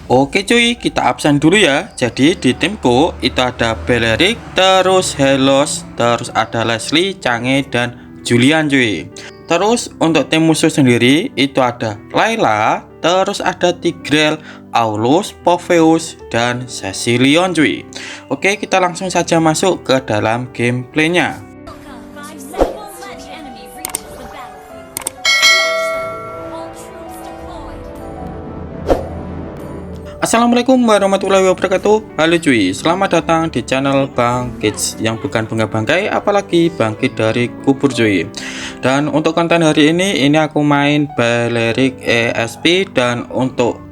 Oke cuy, kita absen dulu ya. Jadi di timku itu ada Belerik, terus Helos, terus ada Leslie, Cange, dan Julian cuy. Terus untuk tim musuh sendiri itu ada Layla, terus ada Tigreal, Aulus, Popheus, dan Cecilion cuy. Oke, kita langsung saja masuk ke dalam gameplaynya. Assalamualaikum warahmatullahi wabarakatuh. Halo cuy, selamat datang di channel Bang Kids yang bukan bunga bangkai, apalagi bangkit dari kubur cuy. Dan untuk konten hari ini aku main Belerik ESP. Dan untuk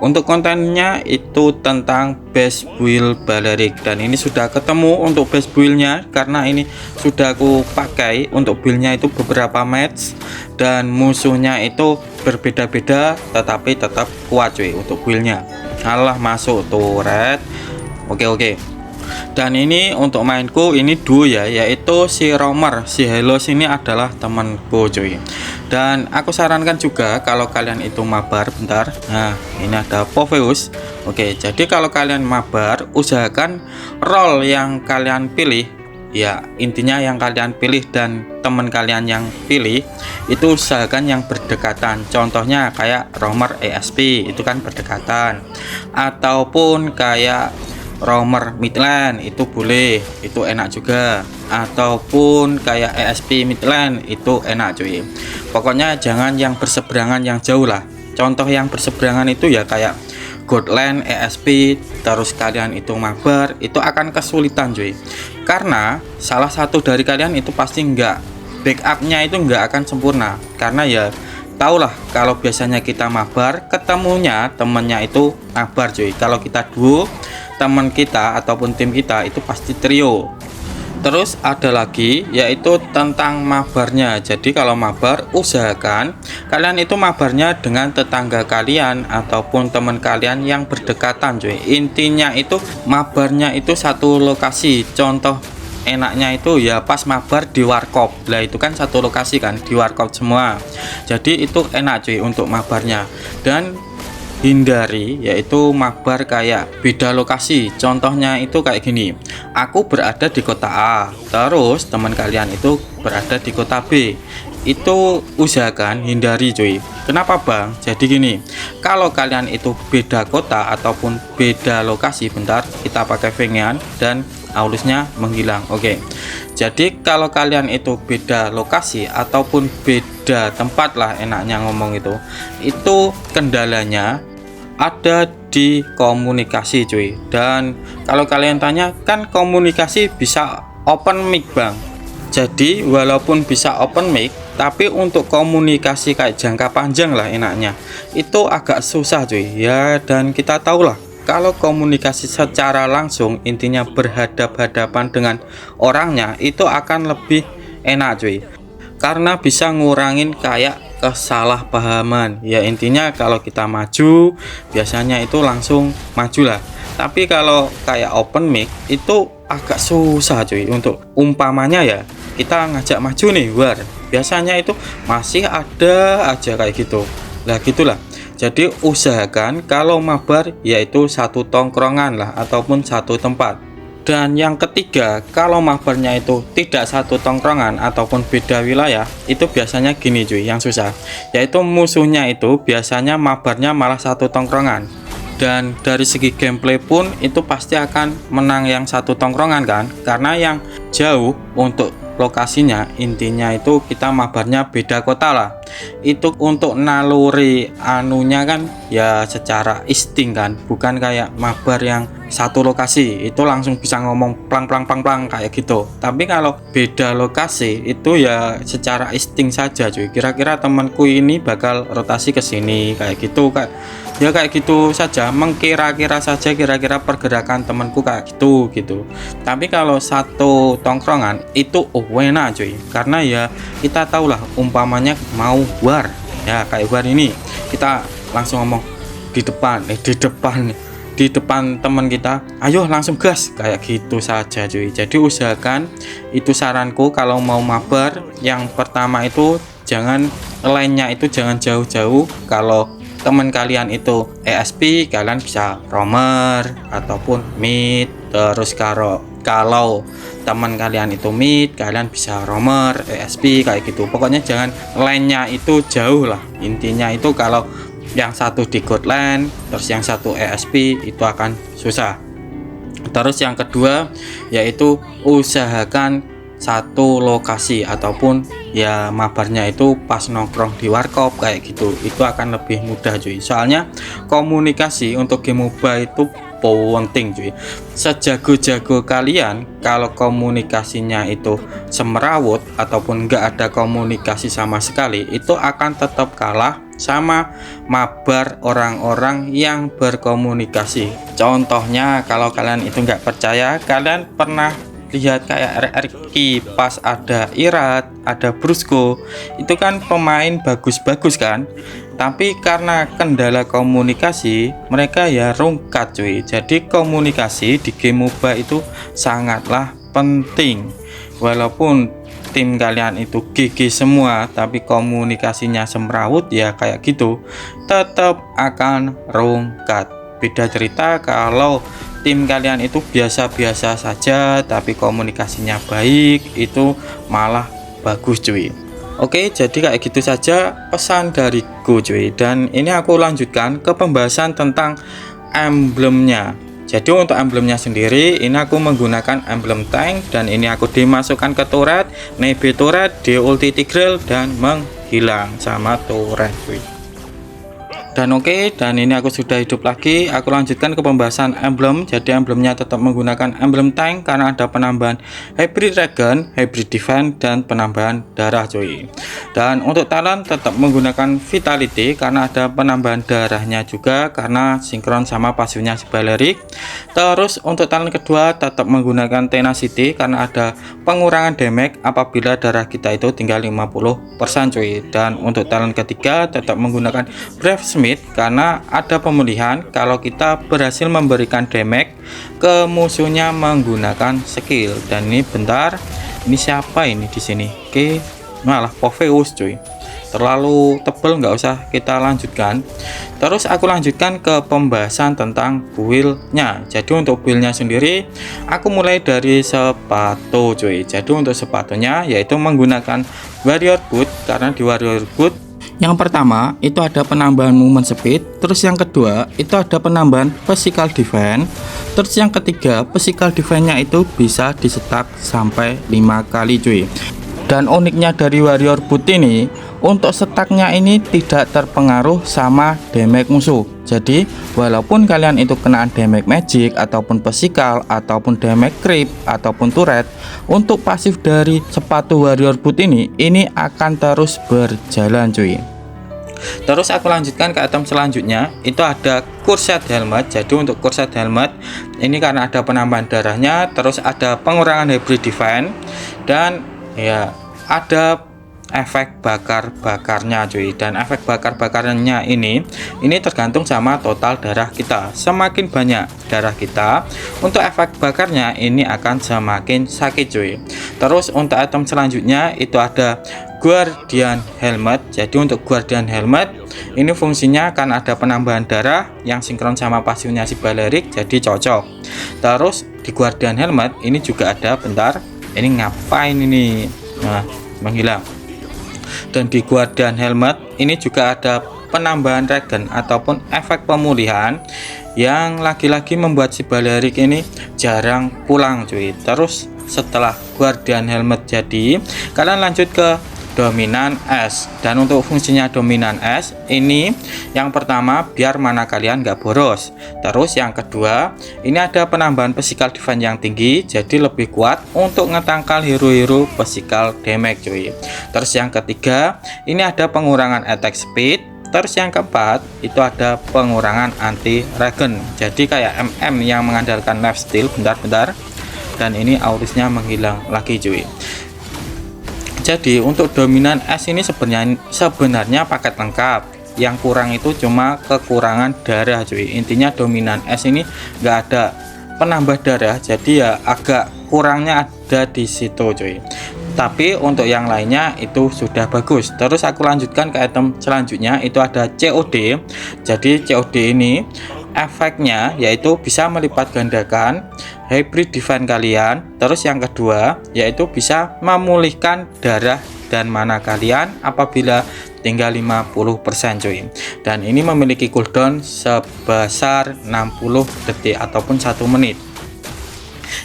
untuk kontennya itu tentang base build Belerik. Dan ini sudah ketemu untuk base buildnya, karena ini sudah aku pakai untuk buildnya itu beberapa match. Dan musuhnya itu berbeda-beda, tetapi tetap kuat cuy untuk buildnya. Alah, masuk turret. Oke. Dan ini untuk mainku ini duo ya, yaitu si Romer, si Helos ini adalah temanku cuy. Dan aku sarankan juga kalau kalian itu mabar bentar. Nah, ini ada Popheus. Oke, jadi kalau kalian mabar, usahakan role yang kalian pilih, ya intinya yang kalian pilih dan teman kalian yang pilih itu usahakan yang berdekatan. Contohnya kayak Romer ESP itu kan berdekatan, ataupun kayak Romer midlane itu boleh, itu enak juga, ataupun kayak ESP midlane itu enak cuy. Pokoknya jangan yang berseberangan yang jauh lah. Contoh yang berseberangan itu ya kayak Godland ESP, terus kalian itu mabar, itu akan kesulitan cuy, karena salah satu dari kalian itu pasti backupnya itu nggak akan sempurna. Karena ya tahulah kalau biasanya kita mabar ketemunya temennya itu mabar cuy. Kalau kita duo, teman kita ataupun tim kita itu pasti trio. Terus ada lagi yaitu tentang mabarnya. Jadi kalau mabar usahakan kalian itu mabarnya dengan tetangga kalian ataupun teman kalian yang berdekatan cuy. Intinya itu mabarnya itu satu lokasi. Contoh enaknya itu ya pas mabar di warkop lah, itu kan satu lokasi kan, di warkop semua. Jadi itu enak cuy untuk mabarnya. Dan hindari yaitu mabar kayak beda lokasi. Contohnya itu kayak gini, aku berada di kota A, terus teman kalian itu berada di kota B. Itu usahakan hindari cuy. Kenapa bang? Jadi gini, kalau kalian itu beda kota ataupun beda lokasi, bentar kita pakai Vengean dan Aulusnya menghilang. Oke, jadi kalau kalian itu beda lokasi ataupun beda tempat lah, enaknya ngomong itu kendalanya ada di komunikasi cuy. Dan kalau kalian tanya, kan komunikasi bisa open mic bang. Jadi walaupun bisa open mic, tapi untuk komunikasi kayak jangka panjang lah enaknya itu agak susah cuy ya. Dan kita tahu lah kalau komunikasi secara langsung, intinya berhadap-hadapan dengan orangnya, itu akan lebih enak cuy, karena bisa ngurangin kayak kesalahpahaman ya. Intinya kalau kita maju biasanya itu langsung maju lah. Tapi kalau kayak open mic itu agak susah cuy. Untuk umpamanya ya, kita ngajak maju nih war, biasanya itu masih ada aja kayak gitu lah, gitulah. Jadi usahakan kalau mabar yaitu satu tongkrongan lah ataupun satu tempat. Dan yang ketiga, kalau mabarnya itu tidak satu tongkrongan ataupun beda wilayah, itu biasanya gini cuy yang susah, yaitu musuhnya itu biasanya mabarnya malah satu tongkrongan. Dan dari segi gameplay pun itu pasti akan menang yang satu tongkrongan kan, karena yang jauh untuk lokasinya, intinya itu kita mabarnya beda kota lah. Itu untuk naluri anunya kan ya secara insting kan, bukan kayak mabar yang satu lokasi itu langsung bisa ngomong plang kayak gitu. Tapi kalau beda lokasi itu ya secara insting saja cuy, kira-kira temanku ini bakal rotasi ke sini kayak gitu, kayak gitu saja, mengkira-kira saja kira-kira pergerakan temanku kayak gitu. Tapi kalau satu tongkrongan itu enak cuy, karena ya kita tahulah umpamanya mau war ya, kayak war ini kita langsung ngomong di depan teman kita, ayo langsung gas kayak gitu saja cuy. Jadi usahakan, itu saranku kalau mau mabar, yang pertama itu jangan lainnya itu jangan jauh-jauh. Kalau teman kalian itu ESP, kalian bisa roamer ataupun mid. Terus kalau teman kalian itu mid, kalian bisa roamer, ESP kayak gitu. Pokoknya jangan line-nya itu jauh lah. Intinya itu kalau yang satu di god lane, terus yang satu ESP, itu akan susah. Terus yang kedua yaitu usahakan satu lokasi ataupun ya mabarnya itu pas nongkrong di warkop kayak gitu, itu akan lebih mudah cuy. Soalnya komunikasi untuk game MOBA itu penting cuy. Sejago-jago kalian kalau komunikasinya itu semerawut ataupun enggak ada komunikasi sama sekali, itu akan tetap kalah sama mabar orang-orang yang berkomunikasi. Contohnya kalau kalian itu nggak percaya, kalian pernah lihat kayak RRQ pas ada Irat, ada Brusco, itu kan pemain bagus-bagus kan, tapi karena kendala komunikasi mereka ya rungkat cuy. Jadi komunikasi di game MOBA itu sangatlah penting. Walaupun tim kalian itu GG semua tapi komunikasinya semrawut ya kayak gitu, tetap akan rungkat. Beda cerita kalau tim kalian itu biasa-biasa saja tapi komunikasinya baik, itu malah bagus cuy. Oke, jadi kayak gitu saja pesan dariku cuy. Dan ini aku lanjutkan ke pembahasan tentang emblemnya. Jadi untuk emblemnya sendiri ini aku menggunakan emblem tank, dan ini aku dimasukkan ke turret, nebe turret, di ulti Tigreal dan menghilang sama turret cuy. Dan oke, dan ini aku sudah hidup lagi. Aku lanjutkan ke pembahasan emblem. Jadi emblemnya tetap menggunakan emblem tank karena ada penambahan hybrid regen, hybrid defense, dan penambahan darah cuy. Dan untuk talent tetap menggunakan vitality karena ada penambahan darahnya juga karena sinkron sama pasifnya si Balerik. Terus untuk talent kedua tetap menggunakan tenacity karena ada pengurangan damage apabila darah kita itu tinggal 50% cuy. Dan untuk talent ketiga tetap menggunakan Brave Smith karena ada pemulihan kalau kita berhasil memberikan damage ke musuhnya menggunakan skill. Dan ini bentar, ini siapa ini di sini? Oke, malah Poveus cuy, terlalu tebel, nggak usah kita lanjutkan. Terus aku lanjutkan ke pembahasan tentang build-nya. Jadi untuk build-nya sendiri aku mulai dari sepatu cuy. Jadi untuk sepatunya yaitu menggunakan warrior boot karena di warrior boot yang pertama itu ada penambahan movement speed, terus yang kedua itu ada penambahan physical defense, terus yang ketiga physical defense-nya itu bisa disetak sampai 5 kali cuy. Dan uniknya dari warrior boot ini, untuk setaknya ini tidak terpengaruh sama damage musuh. Jadi walaupun kalian itu kena damage magic ataupun physical ataupun damage creep ataupun turret, untuk pasif dari sepatu warrior boot ini akan terus berjalan cuy. Terus aku lanjutkan ke item selanjutnya, itu ada corset helmet. Jadi untuk corset helmet ini karena ada penambahan darahnya, terus ada pengurangan hybrid defense, dan ya ada efek bakar-bakarnya cuy. Dan efek bakar-bakarnya ini tergantung sama total darah kita. Semakin banyak darah kita, untuk efek bakarnya ini akan semakin sakit cuy. Terus untuk item selanjutnya itu ada Guardian Helmet. Jadi untuk Guardian Helmet ini fungsinya akan ada penambahan darah yang sinkron sama pasifnya si Balerik, jadi cocok. Terus di Guardian Helmet ini juga ada, bentar, ini ngapain ini? Nah, menghilang. Dan di Guardian Helmet ini juga ada penambahan regen ataupun efek pemulihan yang lagi-lagi membuat si Balerik ini jarang pulang cuy. Terus setelah Guardian Helmet jadi, kalian lanjut ke dominan es. Dan untuk fungsinya dominan es ini yang pertama biar mana kalian nggak boros. Terus yang kedua ini ada penambahan physical defense yang tinggi, jadi lebih kuat untuk ngetangkal hero-hero physical damage cuy. Terus yang ketiga ini ada pengurangan attack speed. Terus yang keempat itu ada pengurangan anti regen, jadi kayak MM yang mengandalkan lifesteal. Bentar, dan ini aurisnya menghilang lagi cuy. Jadi untuk dominan es ini sebenarnya paket lengkap. Yang kurang itu cuma kekurangan darah cuy. Intinya dominan es ini nggak ada penambah darah, jadi ya agak kurangnya ada di situ cuy. tapi untuk yang lainnya itu sudah bagus. Terus aku lanjutkan ke item selanjutnya, itu ada COD. Jadi COD ini efeknya yaitu bisa melipat gandakan hybrid defense kalian. Terus yang kedua yaitu bisa memulihkan darah dan mana kalian apabila tinggal 50% cuy. Dan ini memiliki cooldown sebesar 60 detik ataupun 1 menit.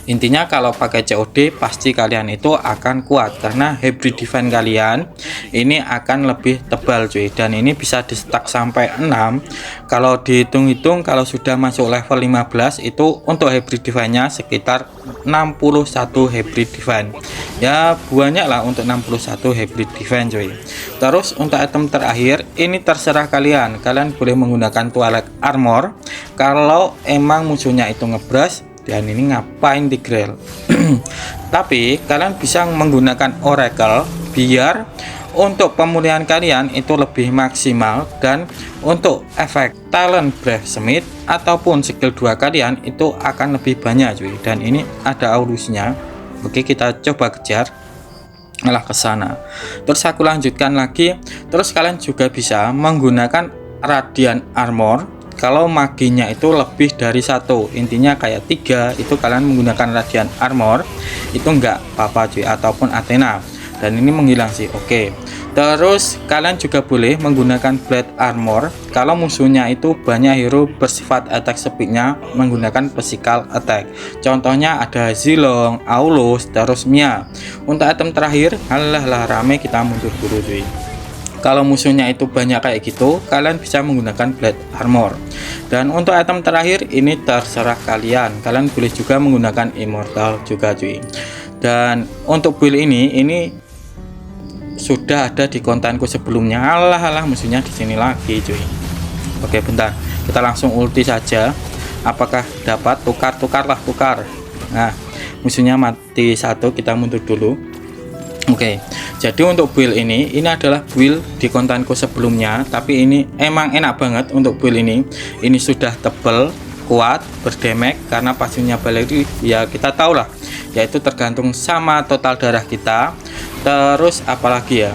Intinya kalau pakai COD pasti kalian itu akan kuat karena hybrid defense kalian ini akan lebih tebal cuy, dan ini bisa di stack sampai 6. Kalau dihitung-hitung kalau sudah masuk level 15 itu untuk hybrid defense nya sekitar 61 hybrid defense ya, banyak lah untuk 61 hybrid defense cuy. Terus untuk item terakhir ini terserah kalian boleh menggunakan Twilight Armor kalau emang musuhnya itu ngebras. Dan ini ngapain di grill. Tapi kalian bisa menggunakan Oracle biar untuk pemulihan kalian itu lebih maksimal, dan untuk efek talent Blacksmith ataupun skill 2 kalian itu akan lebih banyak cuy. Dan ini ada aulusnya. Oke, kita coba kejar malah ke sana. Terus aku lanjutkan lagi. Terus kalian juga bisa menggunakan Radiant Armor kalau maginya itu lebih dari 1, intinya kayak 3 itu kalian menggunakan Radiant Armor itu enggak apa-apa cuy, ataupun Athena, dan ini menghilang sih. Oke. Terus kalian juga boleh menggunakan Blade Armor kalau musuhnya itu banyak hero bersifat attack speednya menggunakan physical attack. Contohnya ada Zilong, Aulus, terus Mia. Untuk item terakhir, halah rame, kita mundur dulu cuy. Kalau musuhnya itu banyak kayak gitu, kalian bisa menggunakan Blade Armor. Dan untuk item terakhir ini terserah kalian boleh juga menggunakan Immortal juga cuy. Dan untuk build ini sudah ada di kontenku sebelumnya. Alah musuhnya di sini lagi cuy. Oke, bentar, kita langsung ulti saja. Apakah dapat? Tukar. Nah, musuhnya mati 1, kita mundur dulu. Oke, jadi untuk build ini adalah build di kontenku sebelumnya, tapi ini emang enak banget untuk build ini. Ini sudah tebel, kuat, berdamage karena pasiennya Valerie ya kita tahu lah, yaitu tergantung sama total darah kita. Terus apalagi ya,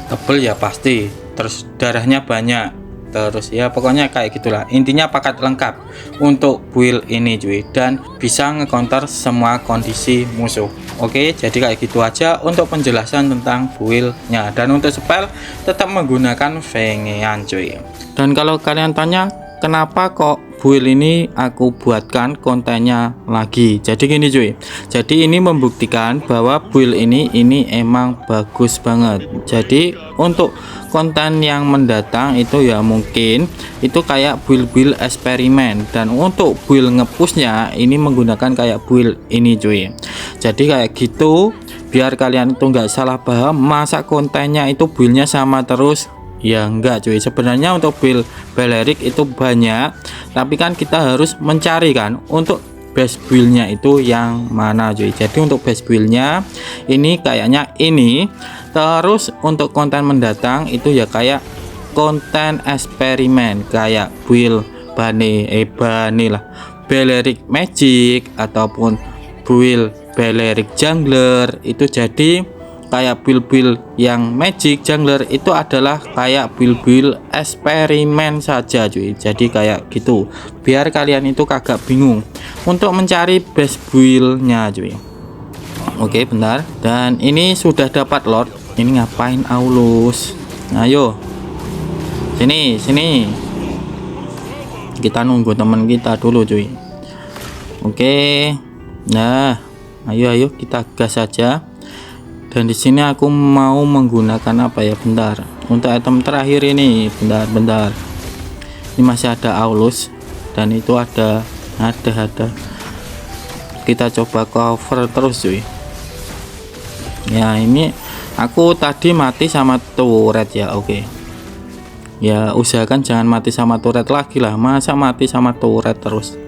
tebel ya pasti, terus darahnya banyak, terus ya pokoknya kayak gitulah. Intinya paket lengkap untuk build ini cuy, dan bisa ngecounter semua kondisi musuh. Oke, jadi kayak gitu aja untuk penjelasan tentang build-nya. Dan untuk spell tetap menggunakan Vengean cuy. Dan kalau kalian tanya kenapa kok build ini aku buatkan kontennya lagi, jadi gini cuy, jadi ini membuktikan bahwa build ini emang bagus banget. Jadi untuk konten yang mendatang itu ya mungkin itu kayak build eksperimen, dan untuk build ngepushnya ini menggunakan kayak build ini cuy. Jadi kayak gitu biar kalian itu nggak salah paham, masa kontennya itu buildnya sama terus. Ya enggak cuy, sebenarnya untuk build Balerik itu banyak, tapi kan kita harus mencari kan untuk best buildnya itu yang mana cuy. Jadi untuk best buildnya ini kayaknya ini. Terus untuk konten mendatang itu ya kayak konten eksperimen kayak build Bane lah Balerik Magic ataupun build Balerik Jungler. Itu jadi kayak build yang Magic Jungler itu adalah kayak build eksperimen saja cuy. Jadi kayak gitu biar kalian itu kagak bingung untuk mencari best buildnya cuy. Oke, bentar, dan ini sudah dapat Lord. Ini ngapain Aulus? Ayo sini kita nunggu teman kita dulu cuy. Oke, nah ayo kita gas saja. Dan di sini aku mau menggunakan apa ya, bentar, untuk item terakhir ini, bentar, ini masih ada Aulus, dan itu ada kita coba cover terus cuy. Ya ini aku tadi mati sama turret ya. Oke, ya usahakan jangan mati sama turret lagi lah, masa mati sama turret terus.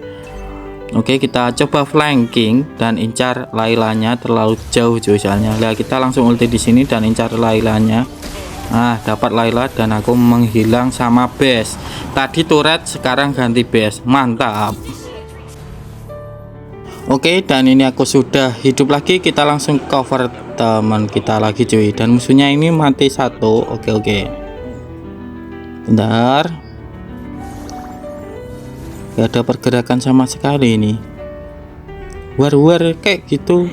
Oke, kita coba flanking dan incar Lailanya terlalu jauh cuy soalnya. Nah, kita langsung ulti di sini dan incar Lailanya. Nah, dapat Layla dan aku menghilang sama base. Tadi turret, sekarang ganti base. Mantap. Oke, dan ini aku sudah hidup lagi. Kita langsung cover teman kita lagi cuy, dan musuhnya ini mati satu. Oke, bentar, gak ada pergerakan sama sekali ini, war kayak gitu.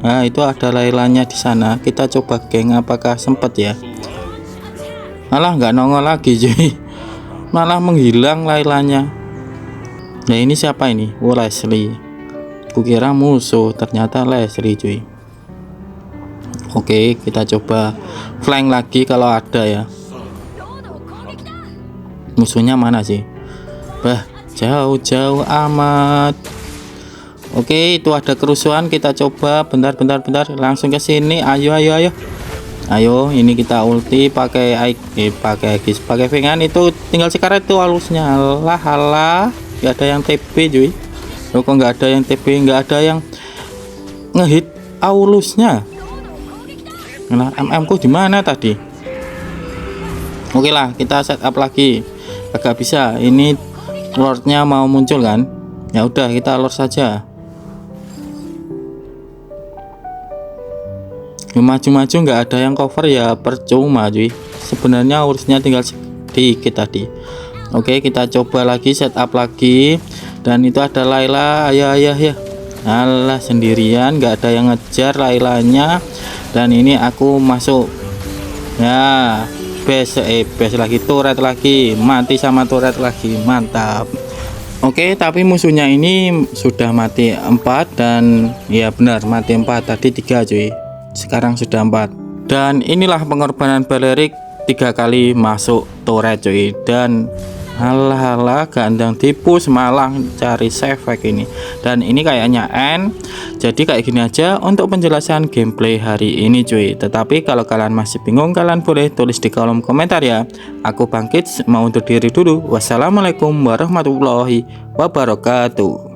Nah itu ada Lailanya di sana, kita coba geng apakah sempet ya. Malah nggak nongol lagi cuy, malah menghilang Lailanya. Nah ini siapa ini? Oh Leslie, kukira musuh, ternyata Leslie cuy. Oke, kita coba flank lagi kalau ada ya. Musuhnya mana sih? Bah, jauh amat. Oke, itu ada kerusuhan, kita coba bentar, langsung ke sini. Ayo. Ayo, ini kita ulti pakai pakai Vengan itu, tinggal sekarat itu halusnya. Halah, nggak ada yang TP cuy. Loh, kok nggak ada yang TP, nggak ada yang ngehit aulusnya. Nah, MM ku di mana tadi? Oke lah, kita setup lagi. Agak bisa. Ini lordnya mau muncul kan? Ya udah, kita lord saja. Maju-maju nggak ada yang cover ya percuma cuy. Sebenarnya urusnya tinggal sedikit tadi. Oke, kita coba lagi setup lagi. Dan itu ada Layla. Ayo. Alah, sendirian, nggak ada yang ngejar Lailanya. Dan ini aku masuk ya, base lagi, turret lagi, mati sama turret lagi, mantap. Oke, tapi musuhnya ini sudah mati 4, dan ya benar mati 4, tadi 3 cuy, sekarang sudah 4. Dan inilah pengorbanan Balerik 3 kali masuk turret cuy. Dan halah gandang tipu semalah cari save ini. Dan ini kayaknya end. Jadi kayak gini aja untuk penjelasan gameplay hari ini cuy. Tetapi kalau kalian masih bingung, kalian boleh tulis di kolom komentar ya. Aku Bang Kids mau undur diri dulu. Wassalamualaikum warahmatullahi wabarakatuh.